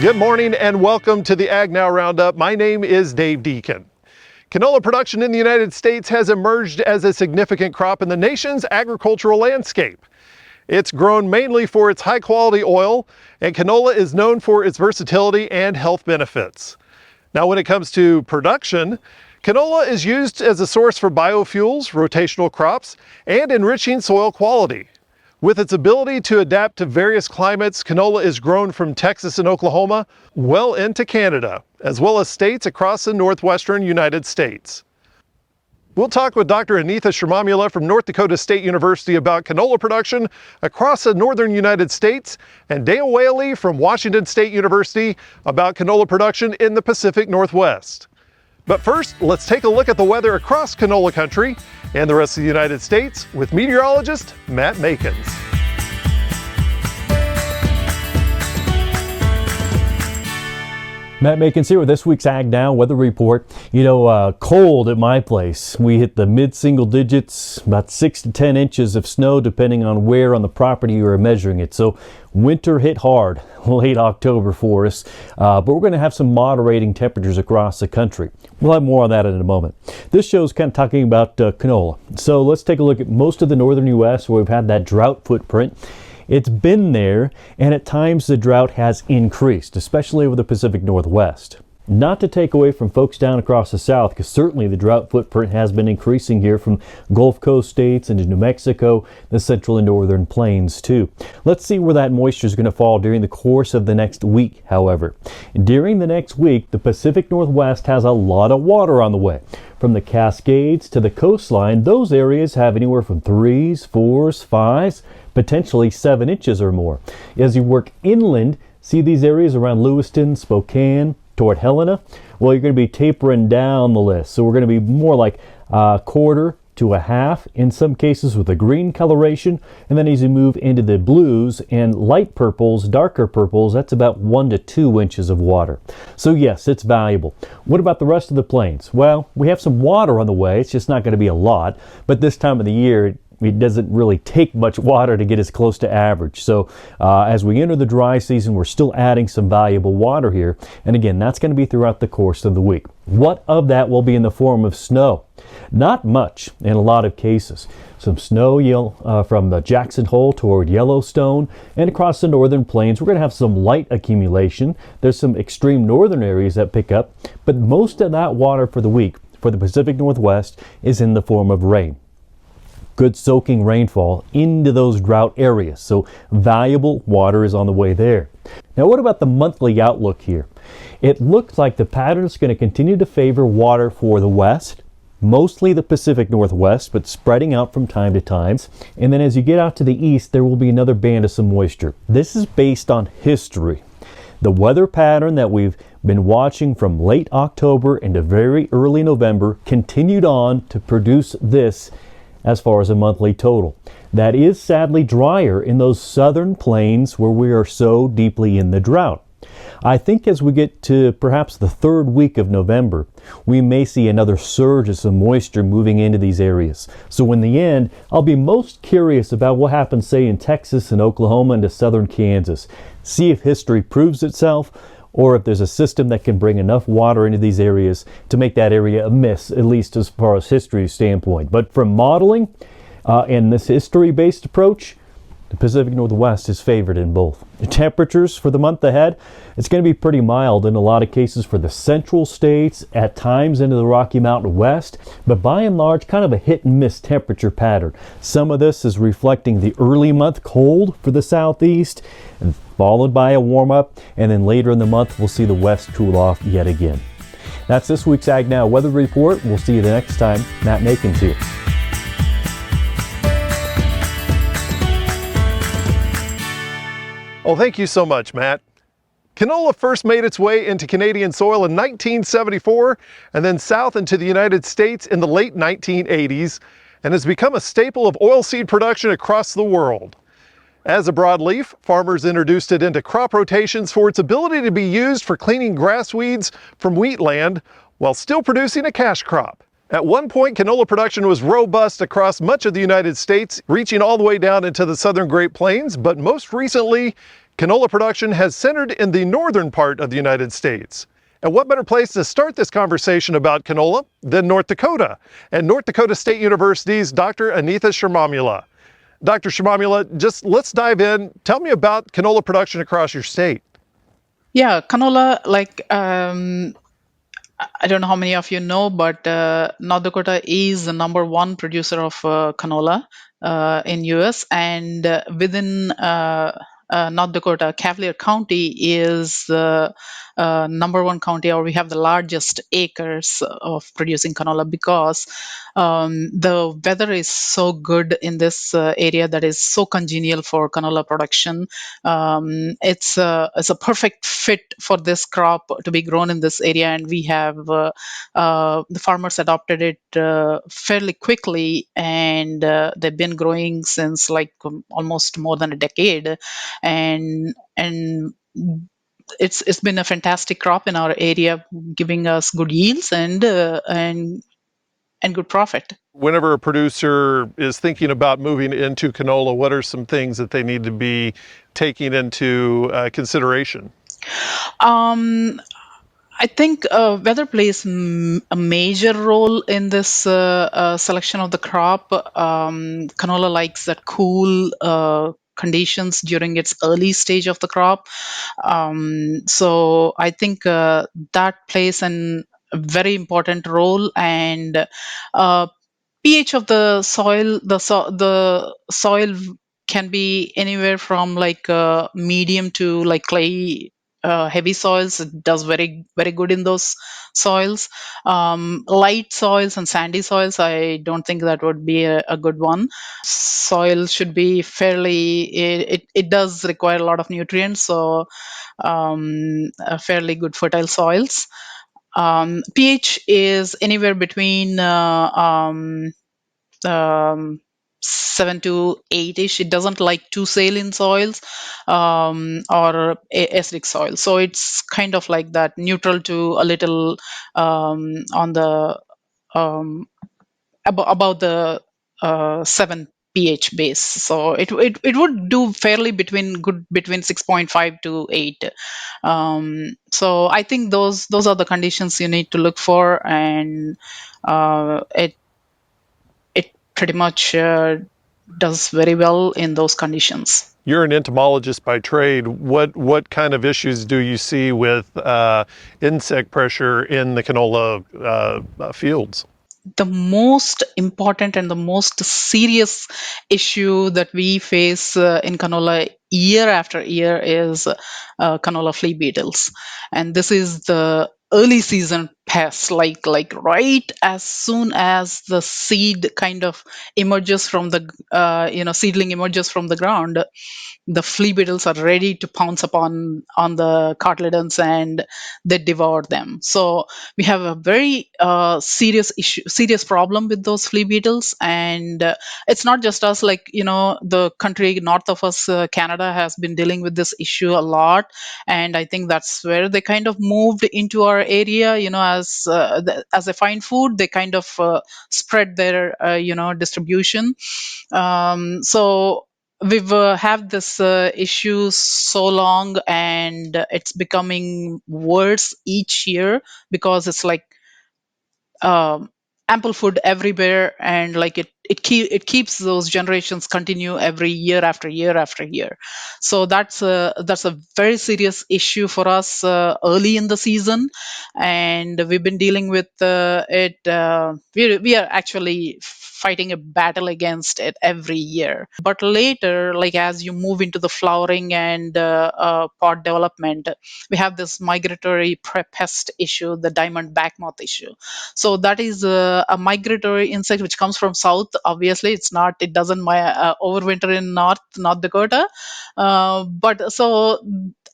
Good morning and welcome to the AgNow Roundup. My name is Dave Deacon. Canola production in the United States has emerged as a significant crop in the nation's agricultural landscape. It's grown mainly for its high-quality oil, and canola is known for its versatility and health benefits. Now, when it comes to production, canola is used as a source for biofuels, rotational crops, and enriching soil quality. With its ability to adapt to various climates, canola is grown from Texas and Oklahoma well into Canada, as well as states across the Northwestern United States. We'll talk with Dr. Anitha Chirumamilla from North Dakota State University about canola production across the northern United States, and Dale Whaley from Washington State University about canola production in the Pacific Northwest. But first, let's take a look at the weather across canola country and the rest of the United States with meteorologist Matt Makins. Matt Makins here with this week's AgNow weather report. Cold at my place. We hit the mid-single digits, about 6 to 10 inches of snow depending on where on the property you are measuring it. So winter hit hard late October for us, but we're going to have some moderating temperatures across the country. We'll have more on that in a moment. This show is kind of talking about canola. So let's take a look at most of the northern U.S. where we've had that drought footprint. It's been there, and at times the drought has increased, especially over the Pacific Northwest. Not to take away from folks down across the south, because certainly the drought footprint has been increasing here from Gulf Coast states into New Mexico, the central and northern plains too. Let's see where that moisture is going to fall during the course of the next week, however. During the next week, the Pacific Northwest has a lot of water on the way. From the Cascades to the coastline, those areas have anywhere from 3s, 4s, 5s, potentially 7 inches or more. As you work inland, see these areas around Lewiston, Spokane, toward Helena? Well, you're going to be tapering down the list. So we're going to be more like a quarter to a half, in some cases with a green coloration. And then as you move into the blues and light purples, darker purples, that's about 1 to 2 inches of water. So yes, it's valuable. What about the rest of the plains? Well, we have some water on the way. It's just not going to be a lot. But this time of the year, it doesn't really take much water to get as close to average. So as we enter the dry season, we're still adding some valuable water here. And again, that's going to be throughout the course of the week. What of that will be in the form of snow? Not much in a lot of cases. Some snow from the Jackson Hole toward Yellowstone and across the northern plains. We're going to have some light accumulation. There's some extreme northern areas that pick up, but most of that water for the week for the Pacific Northwest is in the form of rain. Good soaking rainfall into those drought areas. So valuable water is on the way there. Now, what about the monthly outlook here? It looks like the pattern is going to continue to favor water for the west, mostly the Pacific Northwest, but spreading out from time to time. And then as you get out to the east, there will be another band of some moisture. This is based on history. The weather pattern that we've been watching from late October into very early November continued on to produce this as far as a monthly total. That is sadly drier in those southern plains where we are so deeply in the drought. I think as we get to perhaps the third week of November, we may see another surge of some moisture moving into these areas. So in the end, I'll be most curious about what happens, say, in Texas and Oklahoma into southern Kansas. See if history proves itself, or if there's a system that can bring enough water into these areas to make that area a miss, at least as far as history standpoint. But from modeling and this history-based approach, the Pacific Northwest is favored in both. The temperatures for the month ahead, it's going to be pretty mild in a lot of cases for the central states, at times into the Rocky Mountain West, but by and large, kind of a hit and miss temperature pattern. Some of this is reflecting the early month cold for the southeast, and followed by a warm up, and then later in the month, we'll see the west cool off yet again. That's this week's AgNow weather report. We'll see you the next time. Matt Makins here. Oh, thank you so much, Matt. Canola first made its way into Canadian soil in 1974 and then south into the United States in the late 1980s and has become a staple of oilseed production across the world. As a broadleaf, farmers introduced it into crop rotations for its ability to be used for cleaning grass weeds from wheatland while still producing a cash crop. At one point, canola production was robust across much of the United States, reaching all the way down into the southern Great Plains, but most recently, Canola production has centered in the northern part of the United States. And what better place to start this conversation about canola than North Dakota and North Dakota State University's Dr. Anitha Chirumamilla. Dr. Chirumamilla, just let's dive in. Tell me about canola production across your state. Yeah, canola, I don't know how many of you know, but North Dakota is the number one producer of canola in US, and within North Dakota, Cavalier County is the number one county, or we have the largest acres of producing canola because the weather is so good in this area that is so congenial for canola production. It's a perfect fit for this crop to be grown in this area, and we have the farmers adopted it fairly quickly, and they've been growing since almost more than a decade, and it's been a fantastic crop in our area, giving us good yields and good profit. Whenever a producer is thinking about moving into canola, what are some things that they need to be taking into consideration? I think weather plays a major role in this selection of the crop. Canola likes that cool conditions during its early stage of the crop. So I think that plays a very important role. And pH of the soil, the soil can be anywhere from medium to like clay, heavy soils. It does very good in those soils. Light soils and sandy soils, I don't think that would be a good one. Soil should be fairly, it does require a lot of nutrients, so fairly good fertile soils. pH is anywhere between 7 to 8ish. It doesn't like too saline soils or acidic soil. So it's kind of like that, neutral to a little on the um, about the 7 pH base. So it would do fairly between 6.5 to 8. So I think those are the conditions you need to look for, and it pretty much does very well in those conditions. You're an entomologist by trade. What kind of issues do you see with insect pressure in the canola fields? The most important and the most serious issue that we face in canola year after year is canola flea beetles, and this is the early season pest. Like right as soon as the seed kind of emerges from the seedling emerges from the ground, the flea beetles are ready to pounce upon on the cartledons, and they devour them. So we have a very serious problem with those flea beetles, and it's not just us. The country north of us, Canada, has been dealing with this issue a lot, and I think that's where they kind of moved into our area. As they find food, they kind of spread their distribution. So we've have this issue so long, and it's becoming worse each year because it's like um, ample food everywhere, and it keeps those generations continue every year after year after year. So that's a very serious issue for us early in the season, and we've been dealing with it. We are actually fighting a battle against it every year. But later, like as you move into the flowering and pod development, we have this migratory pest issue, the diamond back moth issue. So that is a migratory insect which comes from south. Obviously, it doesn't overwinter in North Dakota. But so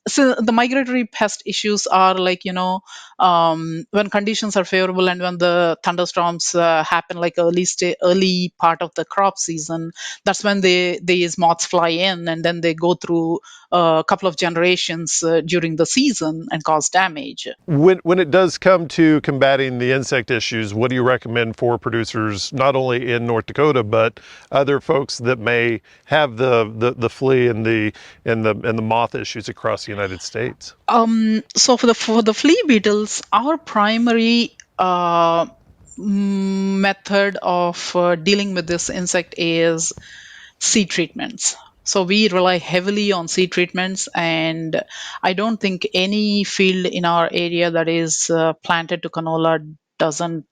so the migratory pest issues are like, when conditions are favorable and when the thunderstorms happen, like early part of the crop season, that's when these moths fly in, and then they go through a couple of generations during the season and cause damage. When it does come to combating the insect issues, what do you recommend for producers, not only in North Dakota, but other folks that may have the flea and the moth issues across the United States? So for the flea beetles, our primary method of dealing with this insect is seed treatments. So we rely heavily on seed treatments, and I don't think any field in our area that is planted to canola doesn't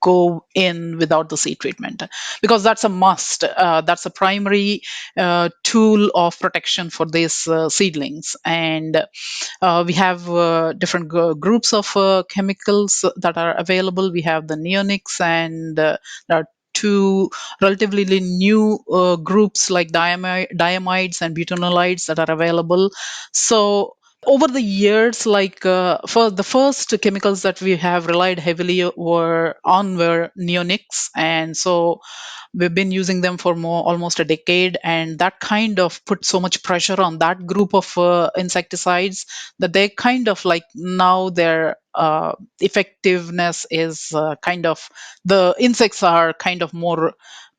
go in without the seed treatment, because that's a must. That's a primary tool of protection for these seedlings. And we have different groups of chemicals that are available. We have the neonics, and there are two relatively new groups like diamides and butanolides that are available. So over the years, like for the first chemicals that we have relied heavily were neonics, and so we've been using them for almost a decade, and that kind of put so much pressure on that group of insecticides that they kind of like now their effectiveness is kind of, the insects are kind of more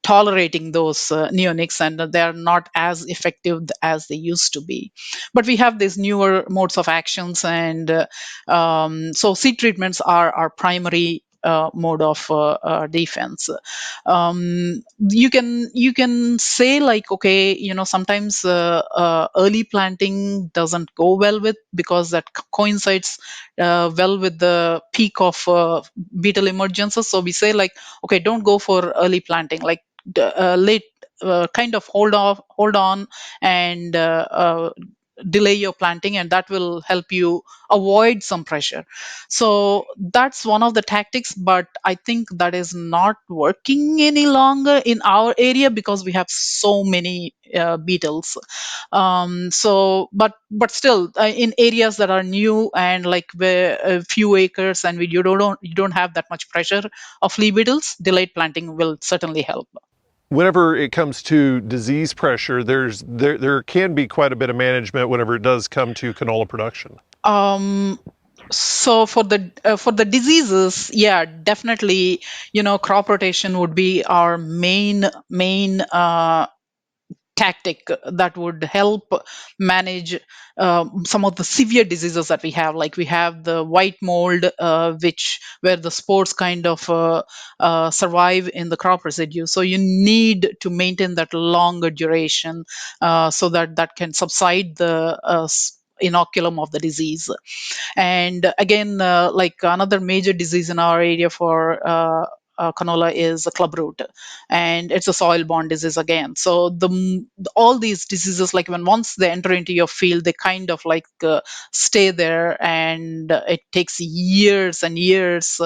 tolerating those neonics, and they are not as effective as they used to be. But we have these newer modes of actions, and so seed treatments are our primary mode of defense. You can say like, okay, sometimes early planting doesn't go well with, because that coincides well with the peak of beetle emergences. So we say like, okay, don't go for early planting, like late, kind of hold on and delay your planting, and that will help you avoid some pressure. So that's one of the tactics, but I think that is not working any longer in our area because we have so many beetles. But still, in areas that are new and like where a few acres, and you don't have that much pressure of flea beetles, delayed planting will certainly help. Whenever it comes to disease pressure, there can be quite a bit of management whenever it does come to canola production. um so for the diseases, yeah, definitely, crop rotation would be our main tactic that would help manage some of the severe diseases that we have. Like we have the white mold, which where the spores kind of survive in the crop residue. So you need to maintain that longer duration so that that can subside the inoculum of the disease. And again, like another major disease in our area for canola is a club root, and it's a soil-borne disease again. So all these diseases, like when once they enter into your field, they kind of like stay there, and it takes years and years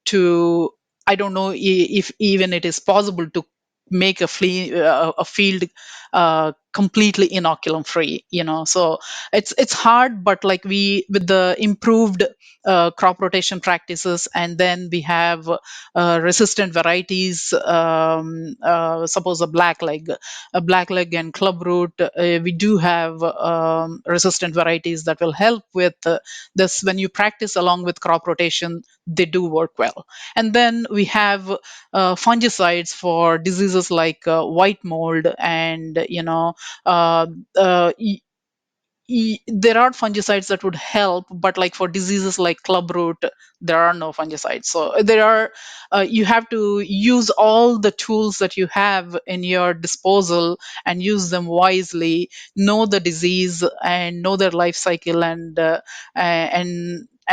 to. I don't know if even it is possible to make a field completely inoculum free. So it's hard, but like we with the improved crop rotation practices, and then we have resistant varieties, suppose a blackleg and clubroot. We do have resistant varieties that will help with this. When you practice along with crop rotation, they do work well. And then we have fungicides for diseases like white mold, and uh, uh, there are fungicides that would help, but like for diseases like clubroot, there are no fungicides. So you have to use all the tools that you have in your disposal and use them wisely. Know the disease and know their life cycle, and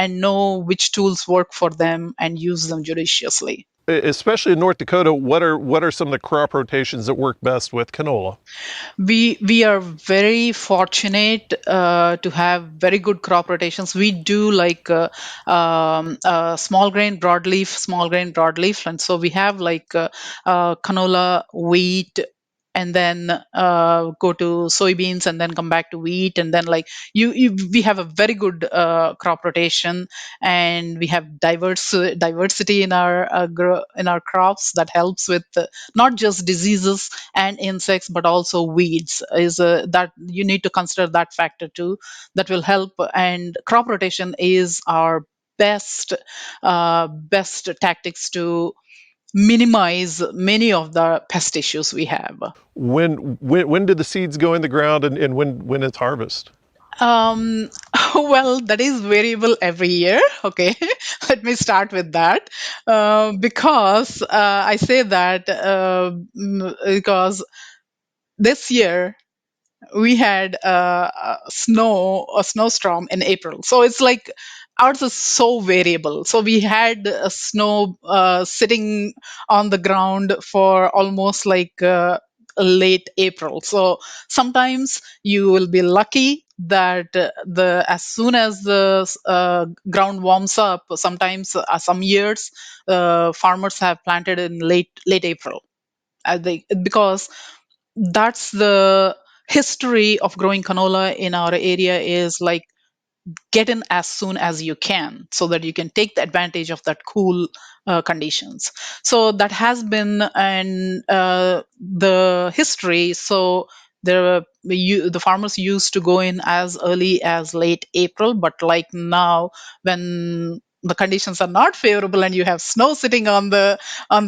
know which tools work for them and use them judiciously. Especially in North Dakota, what are some of the crop rotations that work best with canola? We are very fortunate to have very good crop rotations. We do like small grain broadleaf, and so we have like canola, wheat, and then go to soybeans, and then come back to wheat, and then like we have a very good crop rotation, and we have diversity in our in our crops that helps with not just diseases and insects but also weeds. Is that you need to consider that factor too, that will help. And crop rotation is our best tactics to minimize many of the pest issues we have. When do the seeds go in the ground, and when it's harvest? Um, well, that is variable every year. Okay, let me start with that. Because I say that because this year we had a snowstorm in April. So it's like ours is so variable. So we had snow sitting on the ground for almost like late April. So sometimes you will be lucky that the as soon as the ground warms up, sometimes some years farmers have planted in late April. Because that's the history of growing canola in our area, is like get in as soon as you can so that you can take the advantage of that cool conditions. So that has been and the history. So the farmers used to go in as early as late April, but like now, when the conditions are not favorable and you have snow sitting on the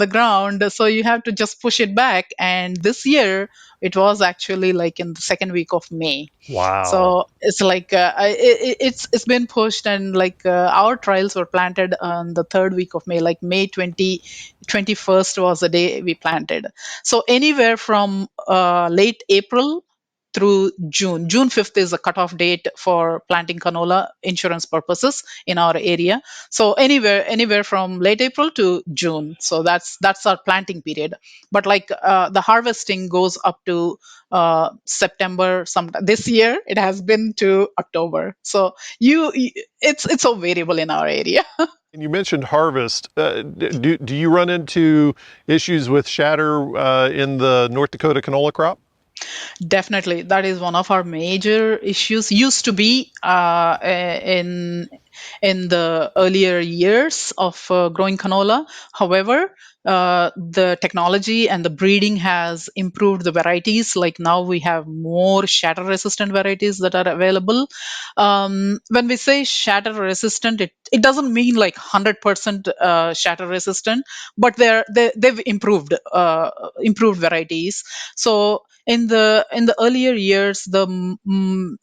ground, so you have to just push it back. And this year it was actually like in the second week of May. Wow. So it's like it's been pushed, and like our trials were planted on the third week of May, like May 21st was the day we planted. So anywhere from late April through June. June 5th is the cutoff date for planting canola insurance purposes in our area. So anywhere from late April to June. So that's our planting period. But like the harvesting goes up to September. Some this year it has been to October. So it's so variable in our area. And you mentioned harvest. Do you run into issues with shatter in the North Dakota canola crop? Definitely, that is one of our major issues. Used to be in the earlier years of growing canola. However, the technology and the breeding has improved the varieties. Like now, we have more shatter-resistant varieties that are available. When we say shatter-resistant, it doesn't mean like 100% shatter-resistant, but they've improved varieties. So in the earlier years, the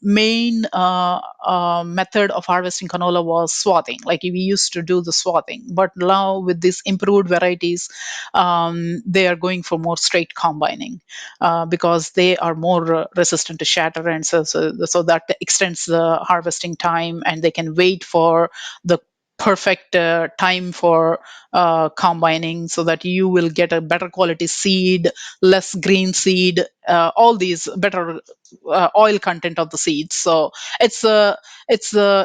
main method of harvesting canola was swathing. Like we used to do the swathing, but now with these improved varieties, they are going for more straight combining because they are more resistant to shatter, and so that extends the harvesting time, and they can wait for the perfect time for combining, so that you will get a better quality seed, less green seed, all these better oil content of the seeds. So it's a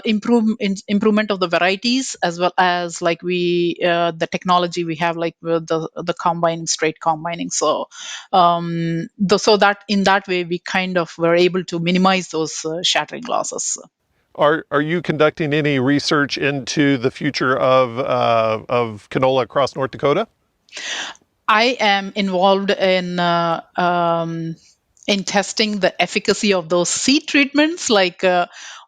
improvement of the varieties, as well as like we the technology we have, like with the combining, straight combining. So so that in that way we kind of were able to minimize those shattering losses. Are you conducting any research into the future of canola across North Dakota? I am involved in testing the efficacy of those seed treatments, like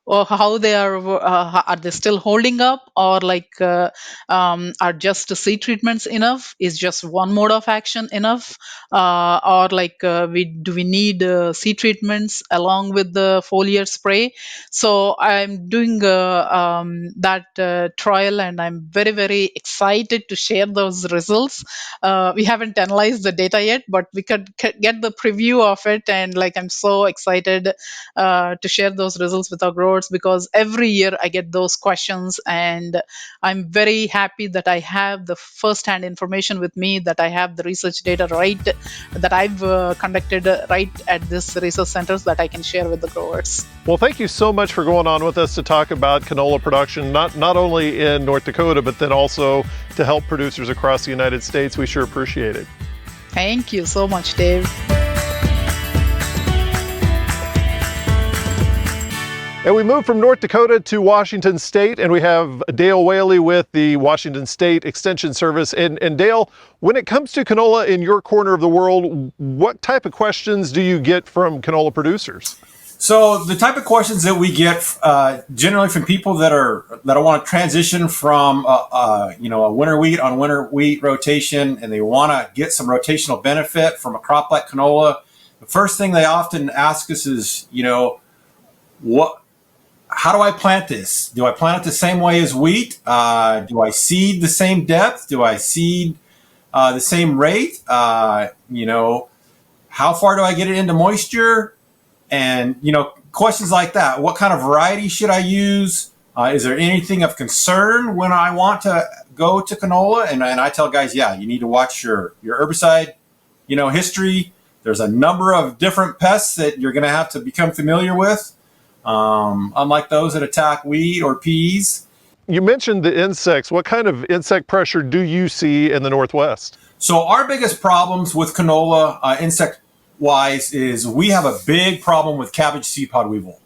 or how are they still holding up, or like are just the seed treatments enough? Is just one mode of action enough, or like we need seed treatments along with the foliar spray? So I'm doing that trial, and I'm very excited to share those results. We haven't analyzed the data yet, but we could get the preview of it, and like I'm so excited to share those results with our growers, because every year I get those questions, and I'm very happy that I have the first-hand information with me, that I have the research data right, that I've conducted right at this research centers, that I can share with the growers. Well, thank you so much for going on with us to talk about canola production, not only in North Dakota, but then also to help producers across the United States. We sure appreciate it. Thank you so much, Dave. And we move from North Dakota to Washington State, and we have Dale Whaley with the Washington State Extension Service. And Dale, when it comes to canola in your corner of the world, what type of questions do you get from canola producers? So the type of questions that we get generally from people that want to transition from a winter wheat on winter wheat rotation, and they want to get some rotational benefit from a crop like canola. The first thing they often ask us is, how do I plant this? Do I plant it the same way as wheat? Do I seed the same depth? Do I seed the same rate? How far do I get it into moisture? And, questions like that. What kind of variety should I use? Is there anything of concern when I want to go to canola? And I tell guys, you need to watch your herbicide, history. There's a number of different pests that you're going to have to become familiar with, unlike those that attack wheat or peas. You mentioned the insects. What kind of insect pressure do you see in the Northwest? So our biggest problems with canola, insect-wise, is we have a big problem with cabbage seed pod weevil.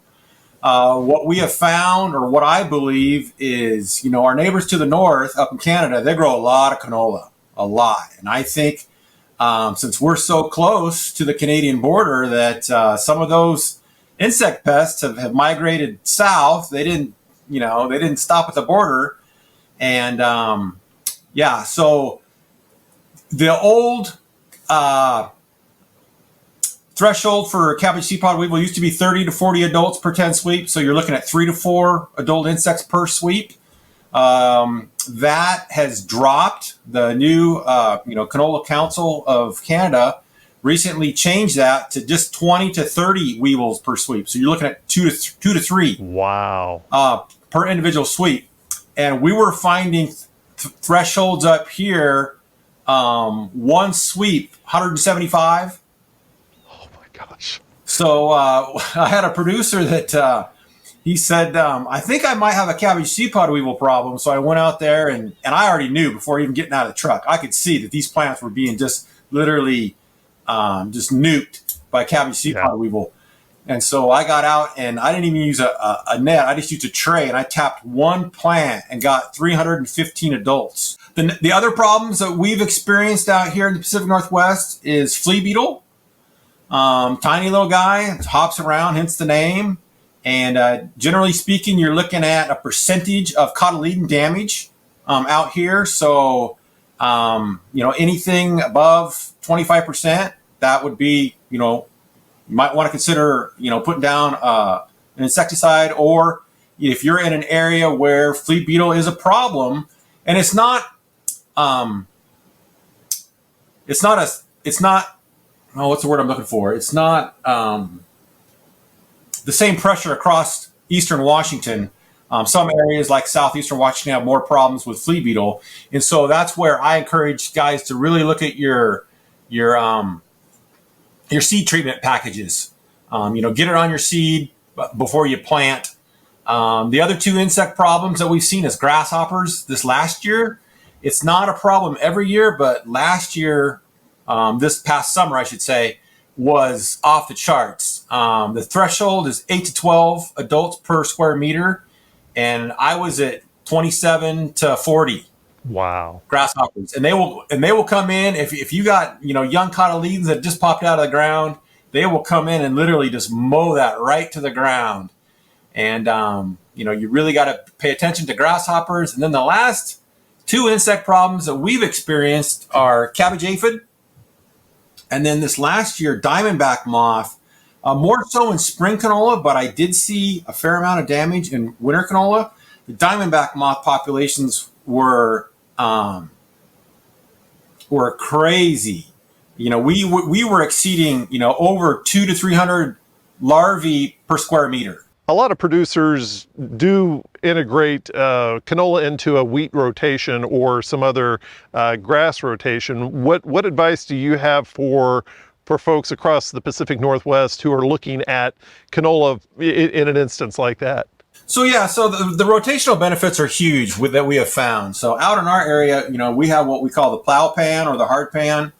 What we have found, or what I believe, is, our neighbors to the north up in Canada, they grow a lot of canola, a lot. And I think since we're so close to the Canadian border that some of those insect pests have migrated south. They didn't stop at the border. And so the old threshold for cabbage seed pod weevil used to be 30 to 40 adults per 10 sweep. So you're looking at 3 to 4 adult insects per sweep. That has dropped. The new, Canola Council of Canada recently changed that to just 20 to 30 weevils per sweep. So you're looking at two to three. Wow. Per individual sweep. And we were finding thresholds up here, one sweep, 175. Oh my gosh. So I had a producer that he said, I think I might have a cabbage seed pod weevil problem. So I went out there and I already knew before even getting out of the truck, I could see that these plants were being just literally just nuked by cabbage seed pod weevil. And so I got out and I didn't even use a net. I just used a tray and I tapped one plant and got 315 adults. The other problems that we've experienced out here in the Pacific Northwest is flea beetle. Tiny little guy, hops around, hence the name. And generally speaking, you're looking at a percentage of cotyledon damage out here. So, anything above 25%, that would be, you might want to consider, putting down an insecticide. Or if you're in an area where flea beetle is a problem, and it's not, what's the word I'm looking for? It's not the same pressure across eastern Washington. Some areas like southeastern Washington have more problems with flea beetle. And so that's where I encourage guys to really look at your seed treatment packages. Get it on your seed before you plant. The other two insect problems that we've seen is grasshoppers this last year. It's not a problem every year, but last year, this past summer, I should say, was off the charts. The threshold is 8 to 12 adults per square meter, and I was at 27 to 40. Wow. Grasshoppers, and they will come in if you got young cotyledons that just popped out of the ground. They will come in and literally just mow that right to the ground. And you really got to pay attention to grasshoppers. And then the last two insect problems that we've experienced are cabbage aphid, and then this last year diamondback moth. More so in spring canola, but I did see a fair amount of damage in winter canola. The diamondback moth populations were crazy. We were exceeding, over 200 to 300 larvae per square meter. A lot of producers do integrate canola into a wheat rotation or some other grass rotation. What advice do you have for folks across the Pacific Northwest who are looking at canola in an instance like that? So the rotational benefits are huge that we have found. So out in our area, we have what we call the plow pan or the hard pan,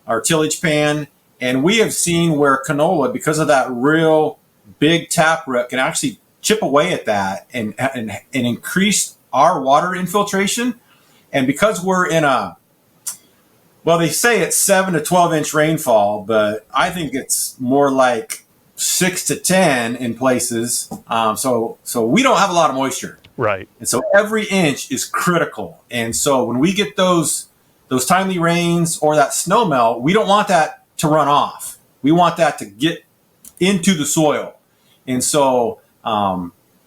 our tillage pan, and we have seen where canola, because of that real big taproot, can actually chip away at that and increase our water infiltration. And because we're in well, they say it's 7 to 12 inch rainfall, but I think it's more like 6 to 10 in places. So we don't have a lot of moisture. Right. And so every inch is critical. And so when we get those timely rains or that snow melt, we don't want that to run off. We want that to get into the soil. And so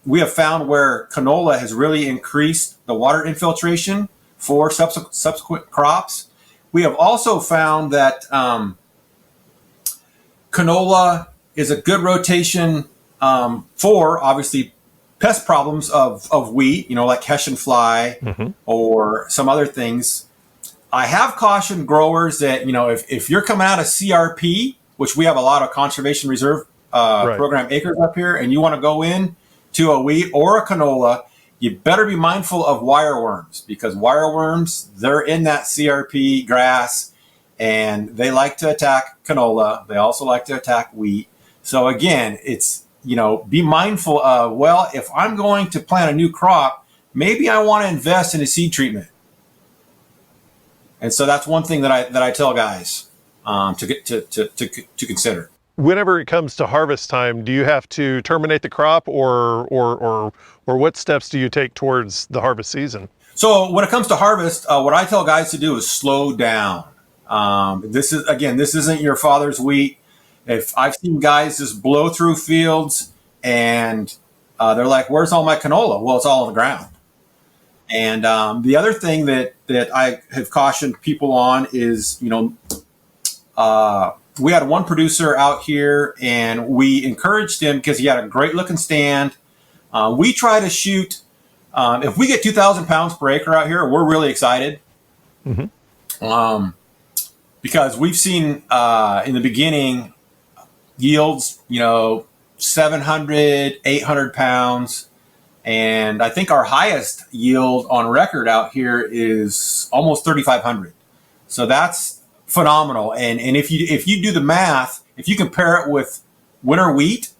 we have found where canola has really increased the water infiltration for subsequent crops. We have also found that canola is a good rotation for, obviously, pest problems of wheat, like Hessian fly or some other things. I have cautioned growers that, if you're coming out of CRP, which we have a lot of conservation reserve program acres up here, and you want to go in to a wheat or a canola, you better be mindful of wireworms, because wireworms, they're in that CRP grass and they like to attack canola. They also like to attack wheat. So again, it's, be mindful of, well, if I'm going to plant a new crop, maybe I want to invest in a seed treatment. And so that's one thing that I tell guys to consider. Whenever it comes to harvest time, do you have to terminate the crop, or what steps do you take towards the harvest season? So when it comes to harvest, what I tell guys to do is slow down. This isn't your father's wheat. If I've seen guys just blow through fields and they're like, "Where's all my canola?" Well, it's all on the ground. And the other thing that I have cautioned people on is, we had one producer out here and we encouraged him because he had a great looking stand. We try to shoot, if we get 2,000 pounds per acre out here, we're really excited. Because we've seen in the beginning yields, 700, 800 pounds. And I think our highest yield on record out here is almost 3,500. So that's phenomenal. And if you do the math, if you compare it with winter wheat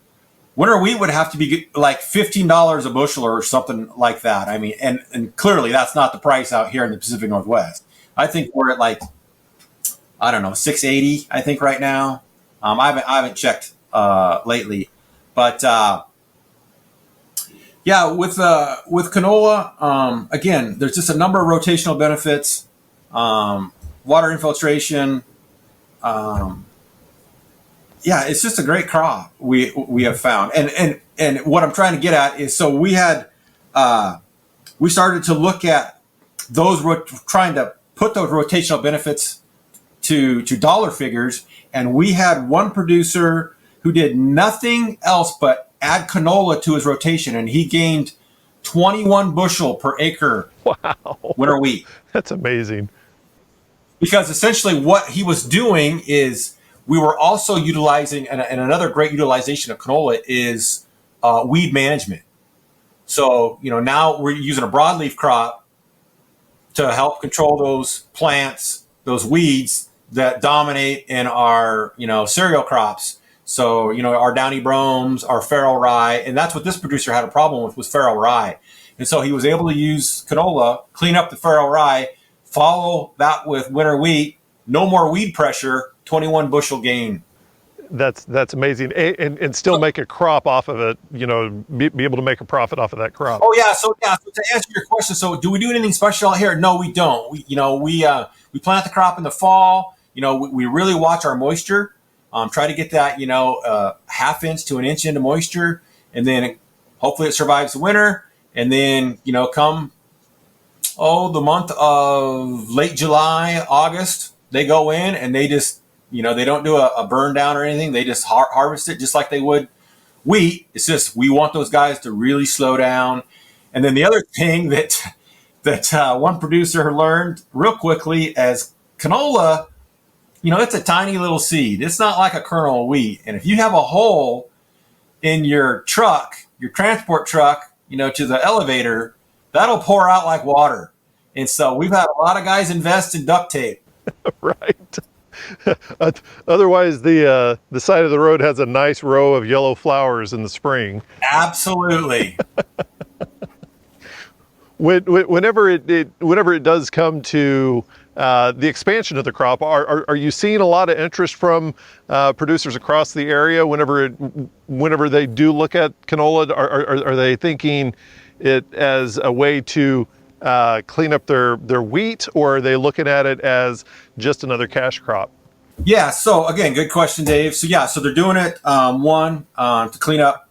would have to be like $15 a bushel or something like that. I mean, and clearly that's not the price out here in the Pacific Northwest. I think we're at like, I don't know, 680, I think right now. I haven't checked lately, but yeah, with canola, again, there's just a number of rotational benefits, water infiltration. Yeah, it's just a great crop we have found. And what I'm trying to get at is, so we started to look at those, trying to put those rotational benefits to dollar figures. And we had one producer who did nothing else but add canola to his rotation, and he gained 21 bushel per acre. Wow. Winter wheat. That's amazing. Because essentially what he was doing is, we were also utilizing, and another great utilization of canola is weed management. So, now we're using a broadleaf crop to help control those plants, those weeds that dominate in our, cereal crops. So, our downy bromes, our farrow rye, and that's what this producer had a problem with, was farrow rye. And so he was able to use canola, clean up the farrow rye, follow that with winter wheat, no more weed pressure, 21 bushel gain. That's amazing, and still make a crop off of it. Be able to make a profit off of that crop. Oh yeah. So to answer your question, so do we do anything special out here? No, we don't. We plant the crop in the fall. We really watch our moisture. Try to get that, half inch to an inch into moisture, and then hopefully it survives the winter. And then, come, the month of late July, August, they go in and they just, they don't do a burn down or anything. They just harvest it just like they would wheat. It's just, we want those guys to really slow down. And then the other thing that one producer learned real quickly, as canola, it's a tiny little seed. It's not like a kernel of wheat. And if you have a hole in your truck, your transport truck, to the elevator, that'll pour out like water. And so we've had a lot of guys invest in duct tape. Right. Otherwise, the side of the road has a nice row of yellow flowers in the spring. Absolutely. Whenever it does come to the expansion of the crop, are you seeing a lot of interest from producers across the area? Whenever they do look at canola, are they thinking it as a way to clean up their wheat, or are they looking at it as just another cash crop? Yeah. So again, good question, Dave. So yeah, so they're doing it to clean up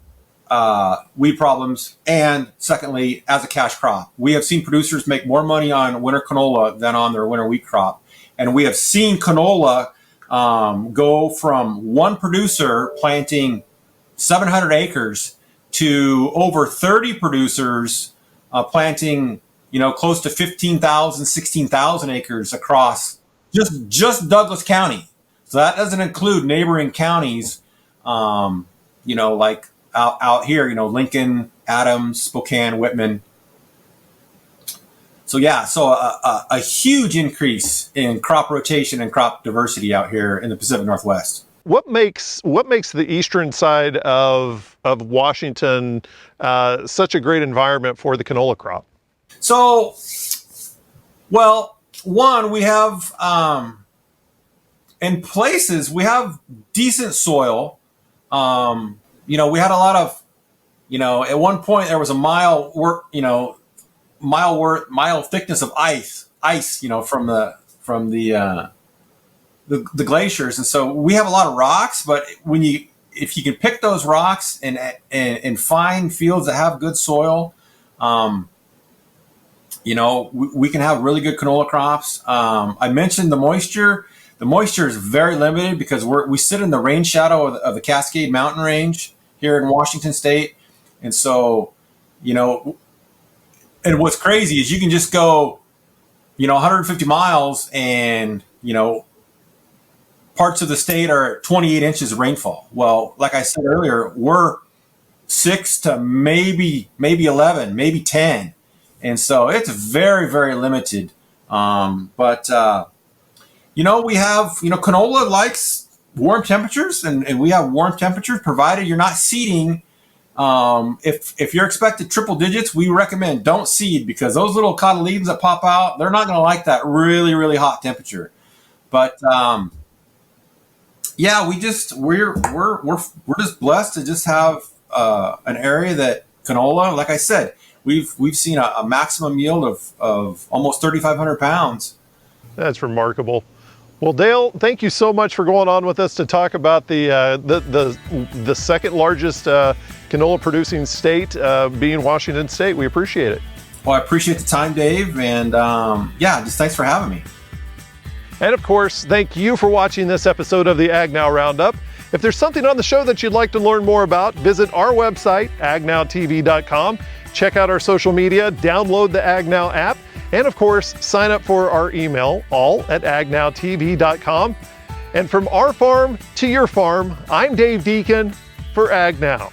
weed problems, and secondly, as a cash crop. We have seen producers make more money on winter canola than on their winter wheat crop, and we have seen canola go from one producer planting 700 acres to over 30 producers planting, close to 15,000, 16,000 acres across just Douglas County. So that doesn't include neighboring counties, like out here, Lincoln, Adams, Spokane, Whitman. So yeah, so a huge increase in crop rotation and crop diversity out here in the Pacific Northwest. What makes the eastern side of Washington such a great environment for the canola crop? So, well, one, we have in places we have decent soil. We had a lot of, at one point there was a mile thickness of ice, from the glaciers. And so we have a lot of rocks, but if you can pick those rocks and find fields that have good soil, we can have really good canola crops. I mentioned the moisture. The moisture is very limited because we sit in the rain shadow of the Cascade Mountain Range here in Washington State. And so, and what's crazy is you can just go, 150 miles and, parts of the state are at 28 inches of rainfall. Well, like I said earlier, we're 6 to maybe 11, maybe 10. And so it's very, very limited. We have, canola likes warm temperatures, and we have warm temperatures provided you're not seeding. If you're expected triple digits, we recommend don't seed, because those little cotyledons that pop out, they're not going to like that really, really hot temperature. But we're just blessed to just have an area that canola, like I said, we've seen a maximum yield of almost 3,500 pounds. That's remarkable. Well, Dale, thank you so much for going on with us to talk about the second largest canola producing state, being Washington State. We appreciate it. Well, I appreciate the time, Dave, and just thanks for having me. And of course, thank you for watching this episode of the AgNow Roundup. If there's something on the show that you'd like to learn more about, visit our website, agnowtv.com. Check out our social media, download the AgNow app, and of course, sign up for our email, all@agnowtv.com. And from our farm to your farm, I'm Dave Deacon for AgNow.